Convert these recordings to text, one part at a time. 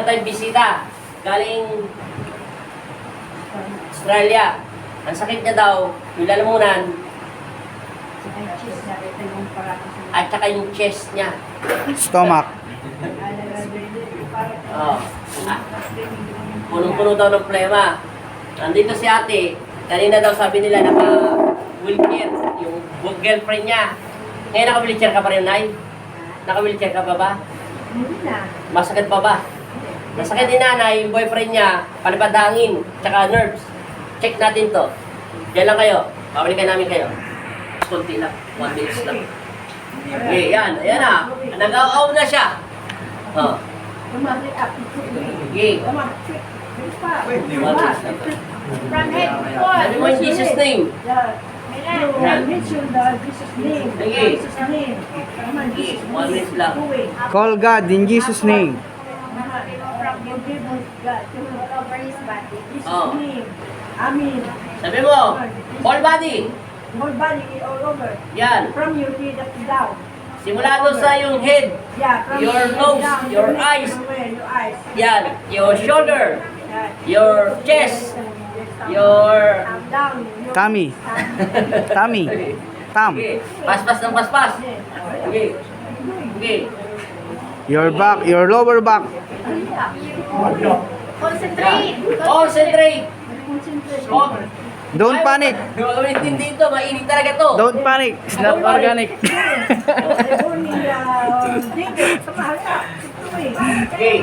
tayong bisita. Galing Australia. Ang sakit niya daw, yung lalamunan, at saka yung chest niya. Stomach. Oh. Ah. Punong-puno daw ng plema. Nandito si ate. Kanina daw sabi nila naka-wheelchair. Yung girlfriend niya. Ngayon naka-wheelchair ka pa rin, Nay? Naka-wheelchair ka pa ba? Masakit pa ba? Masakit din nanay, yung boyfriend niya, panapadangin, tsaka nerves. Check natin to. Diyan lang kayo. Pabalikan namin kayo. Kunti lang. 1 minutes lang. Okay, yan. Ayan na. Nag-aw na siya. Oh. Okay. From head to Sabi mo in Jesus' name. Jesus' name. 1 minute lang. Call God in Jesus' name. All over his body. Oh. Amen. Sabi mo, whole body. Whole body all over. Yan. From your head up to down. Simula doon sa yung head. Yeah, from Your head nose, down, your neck, eyes. everywhere, your eyes. Yan. Your shoulder. Yeah. Your chest. Your... Down. Your Tummy. Tummy. Thumb. Okay. Paspas ng paspas. Okay. Okay. Your back, your lower back. Concentrate. Concentrate. Oh. Don't panic. Gawin dito, mainit talaga to. Don't panic. It's not organic. Okay.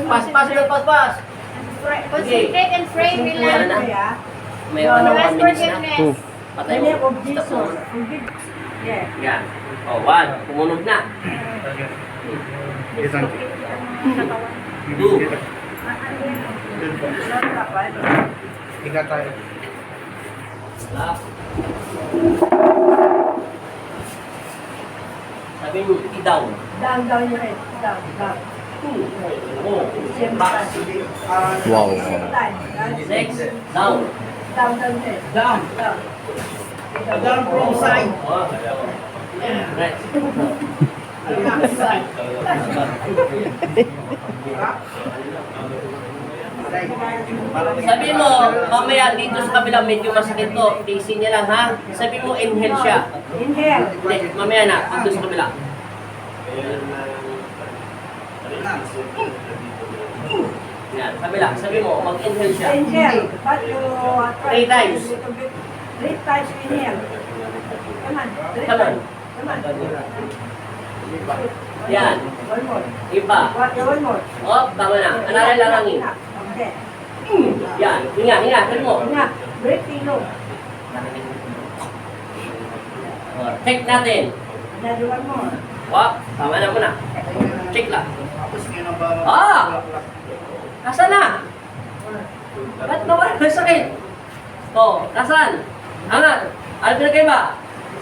Paspas ng paspas. Concentrate and pray, Wala Milan. na. May ano, 1 minutes na. Two. Patay mo. Stop mo. Yan. Oh, 1. Kumunog na. 2. Stop. Sabi mo, i-down. Down, down your head. Down, down. 2. Oh. Back. Wow. 6. Down. Down, down head. Down. Down. Down from side. Oh. Right. Sabi mo, mamaya dito sa kabila medyo masakit to. Tiisin niya lang ha. Sabi mo, inhale siya. Inhale. Hindi, mamaya na, dito sa kabila. Yan, kabila. Sabi mo, mag-inhale siya. Inhale. But you try 3 times. a little bit. 3 times inhale. Come on. Come on. Come on. Yan. One more. Iba. One more. Oh, tama na. Analay lang ang Okay. Yan. Hinga, hinga. Sabi mo. Enough. Breathing low. Check natin. Another one more. Wap, tama na muna. Check lang. Ah! Nasaan na? Ba't nawala yung sakit? Oh, nasaan? Angat. Ano pinagkaiba?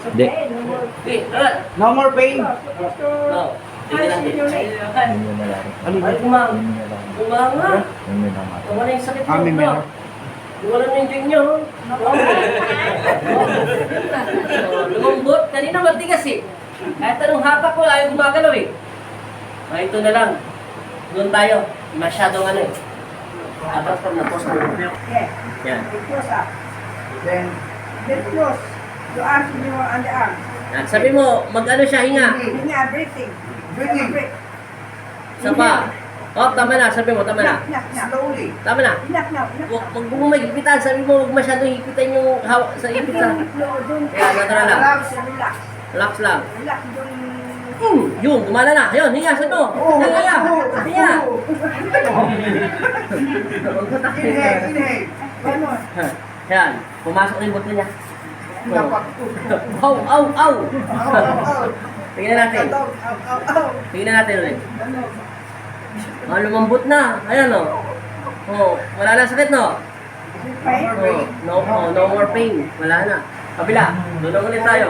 Hindi. Okay, no more. Okay, angat. No more pain. No. Tingnan Hands in your leg. natin. Ay, umanga. Nawala yung sakit mo. Amin, no? Nawala na yung drink nyo. Lumambot. Kanina matigas eh. Kahit anong hapak ko, ayaw gumagalaw eh. Ay, ito na lang. Doon tayo. Masyadong ano eh. Atas pa na post mo. Okay. Yan. Get close up. Then close. Your arms in your underarm. Yan. Sabi mo, mag-ano siya, hinga. Hinga, breathing. Breathing. Breathe. Isa pa. Oh, tama na. Sabi mo, tama na. Enough, enough. Slowly. Tama na. Enough now, enough. Huwag mo maghipitan. Sabi mo, huwag masyadong hipitan yung hawak sa ipit sa... Don't Kaya, natural lang. relax, relax. Relax lang. Relax, don't... Yun, gumala na. Yun, hinga. Sabi mo. Hinga. Hinga. Inhale, inhale. One more. Yan. Pumasok na yung boto niya. Dapat. Aw, aw, aw. Ow. Tingnan natin. Ow. Tingnan natin ulit. Ah, lumambot na. Ayan o. Oh, wala na sakit no? Pain? Oh, no more pain. Wala na. Kabila. Doon na ulit tayo.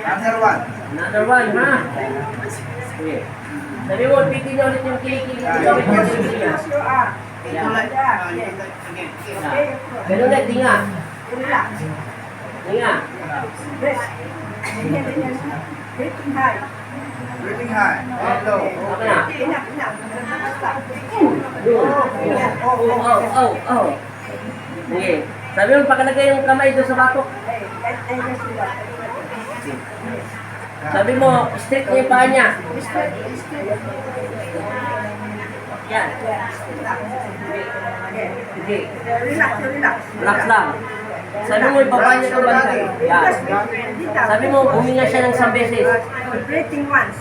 Another one. Another one, ha? Sige. Sabi mo, pitin niya ulit yung kilikili. Close your arm. Ito lang. Yes. Again. Okay, Ganun ulit, tinga. relax. Tinga. Breath. Inhale, inhale. Breathing high. Breathing high. And low. Tama na. Enough, enough. Stop. Oh. Sige. Sabi mo, pakalagay yung kamay doon sa batok. Sabi mo, straight niya yung paa niya. Yan. Sige. Relax. Relax lang. Sabi mo, ibaba niya ng banda. Yan. Sabi mo, huminga siya ng isang beses. Breathing once.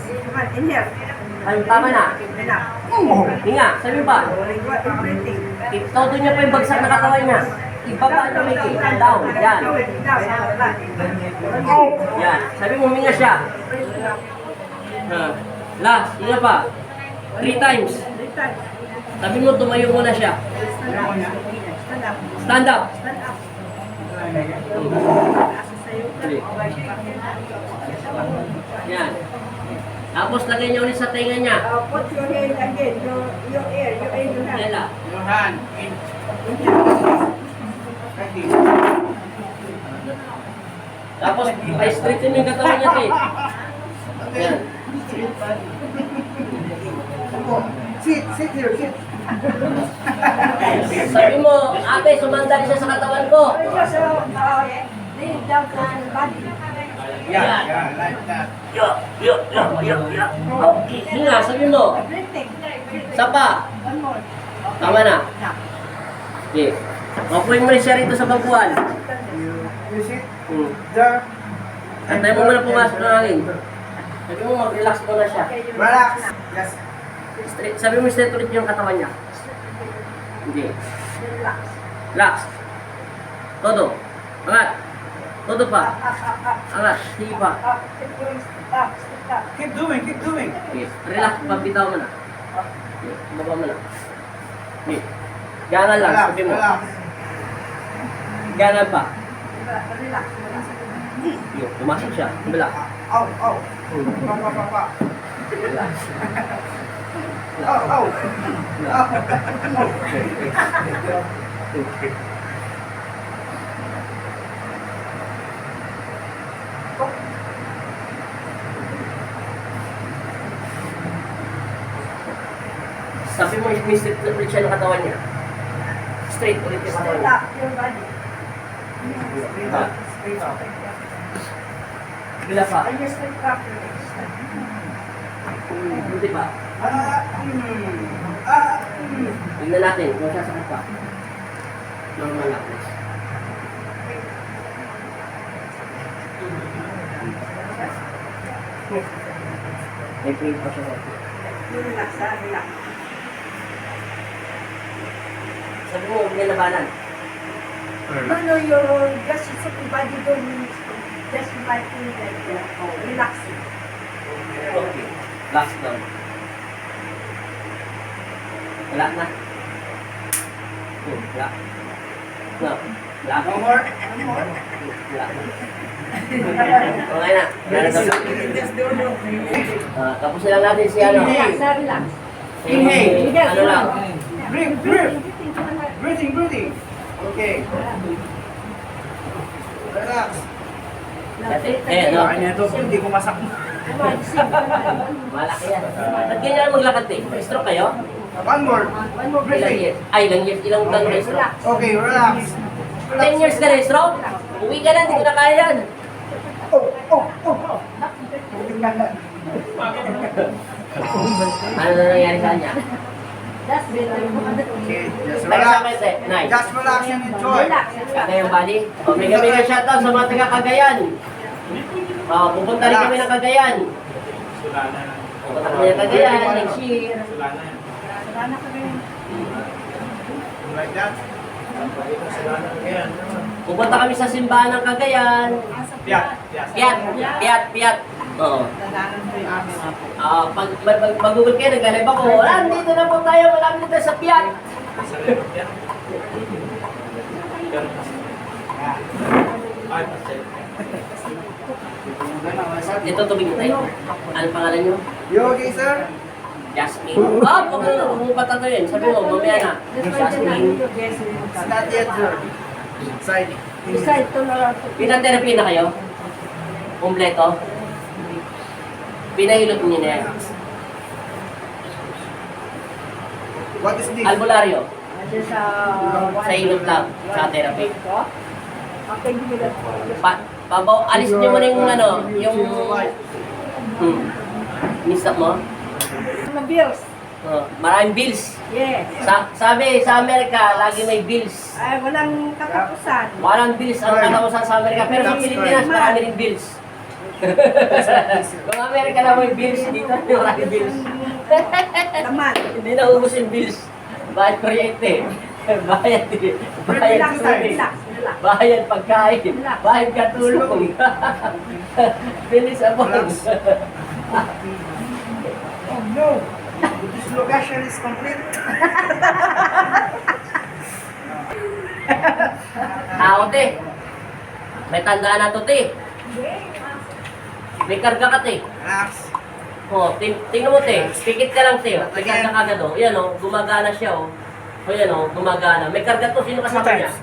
Inhale. Ay, tama na. Enough. Hinga. Sabi mo ba? Breathing. Todo niya pa yung bagsak na katawan niya. Ibaba niya may down. Yan. Yan. Sabi mo, huminga siya. Last. Hinga pa. 3 times. Sabi mo, tumayo muna siya. Stand up. Yan. Tapos lagay niya ulit sa tenga niya. Put your hand again. Your ear. Your hand. Yan lang. Your hand. Tapos, pa-straighten mo yung katawan niya, Ted. Yan. Sit here, sit. Sabi mo, ate, sumandal siya sa katawan ko. Just lay it down on the body. Yeah, like that. Okay, hinga, sabi mo. Breathing. Isa pa. One more. Tama na. Okay. Mapuin mo rin siya rito sa bangkuan. You sit There. there. Antay mo muna pumasok ng hangin. Sabi mo, mag-relax muna siya. Relax. Yes. Straight, sabi mo, straight ulit yung katawan niya. Hindi. Relax. Relax. Todo. Angat. Todo pa. Angat. Sige pa. Up. Keep going. Up. Step up. Keep doing. Okay. Relax. Pagbitaw mo na. Okay. Baba mo na. Okay. Gangan lang. Relax, Sabi mo. relax. Gangan pa. Relax. Yun. Pumasok siya. Kabila. Ow. Pa. Relax. Ow. Sabi mo, straight ulit siya ng katawan niya. Straight ulit yung katawan Step niya. up your body. Straight up. Kabila pa. And you step up. Buti pa. Tingnan natin kung sasakit pa. Normal lang. May pain pa siya. Relax. Relax. Sabi mo, huwag niya labanan. No, your just set your body down. Just like relaxing. Okay. Last down. Wala na. Wala. No. Wala. No more. Wala. Okay na. Tapos na lang natin si ano. Relax. Relax. Ano lang. Breathing. Okay. Relax. No. Ito, hindi ko masak. Malaki yan. Ba't ganyan maglakad eh? May stroke kayo? One more. Ilang Breathing. years? Ay, ilang years? Ilang taon may stroke? Okay, relax. 10 years ka na yung stroke? Uwi ka na, hindi ko na kaya yan. Ano na nangyari sa kanya? That's better. Okay, just Taga sa relax. pwede? Nice. Just relax and enjoy. Relax. Kagayang bali? O, may gabi shoutout sa mga taga Cagayan. O, pupunta rin kami ng Cagayan. Pupunta kami ng Cagayan, next year. Like that. Pupunta kami sa simbahan ng Cagayan. Piat. Oo. Pag Google kayo, nag-live ako. Dito na po tayo, malapit na sa Piat. Ito, tubig mo tayo. Ano pangalan nyo? You okay, sir? Jasmine. Okay na, pumupat na yun. Sabi mo, mamaya na. Jasmine. It's not yet, sir. Side. Beside to na Pinatherapy na kayo? Kompleto? Pinahilot niyo na yan. What is this? Albularyo. Nandiyan sa... Sa inot lang, sa therapy. Okay, give me that. Alis niyo muna yung ano, yung... Ni-stop mo? Mga bills. Maraming bills. Yes. Sabi sa Amerika, lagi may bills. Ay, walang katapusan. Walang bills ang katapusan sa Amerika, pero sa Pilipinas, marami rin bills. Kung Amerika na may bills, dito marami bills. Laman. Hindi na ubus yung bills. Bayad kuryente. Bayad Relax, tubig. relax, relax. Bayad pagkain. Bayad katulong. Bilis abon. Oh no! This location is complete. Te. May tandaan na to, te. May karga ka, te. Relax. Tingnan mo, te. Pikit ka lang, te. May karga ka agad, oh. Yan, oh. Gumagana siya, oh. O yan, oh. Gumagana. May karga to. Sino kasama niya?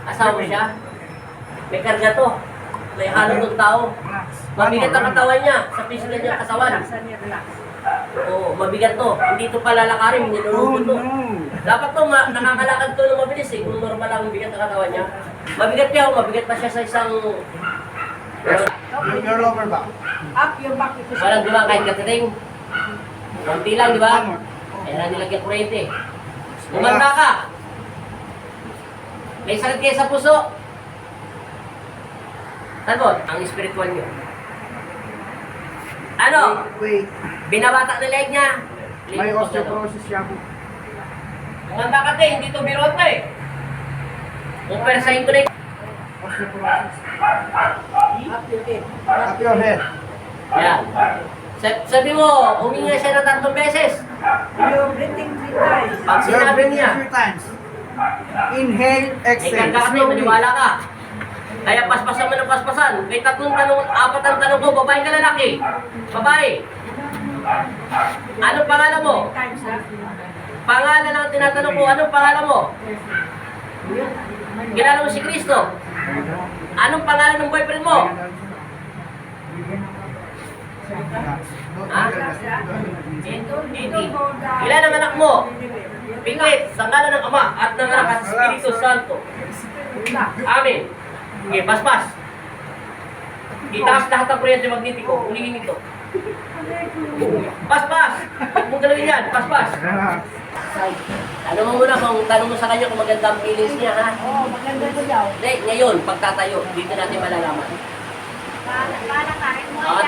Asawa mo siya? May karga to. May halo ng tao. Relax. Mabigat ang katawan niya. Sa physical niya katawan. Relax, relax. Oo, mabigat to. Hindi to palalakarin. Nilulubog to. Dapat to, nakakalakad to ng mabilis, eh. Kung normal lang ang bigat ang katawan niya. Mabigat niya, oh. Mabigat pa siya sa isang... Your lower back. Up your back. Walang di ba kahit katiting? Konti lang, di ba? Ayan na nilagyan kuryente. Gumanda ka! May sakit kayo sa puso. Talbot, ang spiritual niyo. Ano? Wait. Binabata na leg niya. May osteoporosis siya po. Gumanda ka te, hindi to biro to eh. Kung persahin ko na yung... Osteoporosis. Up your head. Up your head. Yan. Sabi mo, huminga siya ng 3 beses. You're breathing 3 times. Pag You're sinabi breathing niya, 3 times. Inhale, ay exhale. ganda ka te, maniwala ka. Kaya paspasan mo ng paspasan. May 3 tanong, 4 ang tanong ko, babae ka lalaki. Babae. Anong pangalan mo? Times, ha? Pangalan ang tinatanong ko, anong pangalan mo? Kilala mo si Kristo? Anong pangalan ng boyfriend mo? Ha? Ilan ang anak mo? Pingit, sa ngalan ng Ama at ng Anak at Espiritu Santo. Amen. Okay, paspas. Itaas lahat ang kuryente magnetiko. Ulihin ito. Paspas! Huwag mong galawin yan. Paspas! Tanong mo muna kung tanong mo sa kanya kung maganda ang feelings niya, ha? Oh, maganda ko daw. Hindi, ngayon, pagtatayo, dito natin malalaman.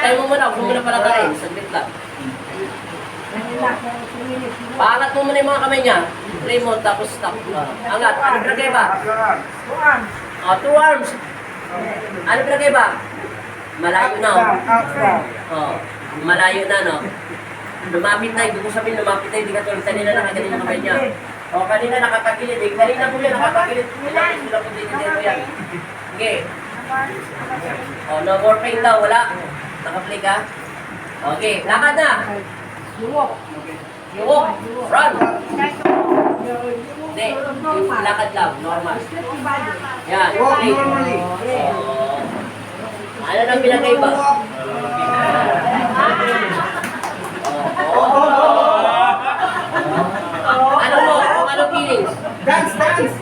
Tayo mo muna, huwag mo muna palakarin. Saglit lang. Relax, 2 minutes. Paangat mo muna yung mga kamay niya. Play mo, tapos stop. Angat. Ano pinagkaiba? 2 arms. 2 arms. Ano pinagkaiba? Malayo na, oh. Oh, malayo na, no? Lumapit na, ibig ko sabihin lumapit na, hindi ka tulad kanina nakaganyan yung kamay niya. O, kanina nakatagilid, eh. Kanina po yan, nakatagilid. Lumapit sila po dito yan. Okay. O, no more pain daw, wala. Nakaplay ka? Okay, lakad na. Walk. You walk, run. You Hindi, lakad lang, normal. Stretch your body. Yan, Walk play. normally. Oh. Ano nang pinagkaiba? Ano mo? Anong feelings? Dance, dance.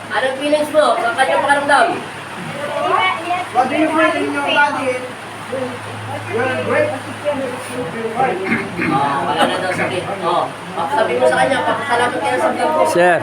Anong feelings mo? Sa kanyang pakaramdam? What do you feel in your body? You're great. Wala na daw sakit. Sabi mo sa kanya, papasalamat ka na sa vlog ko. Sir.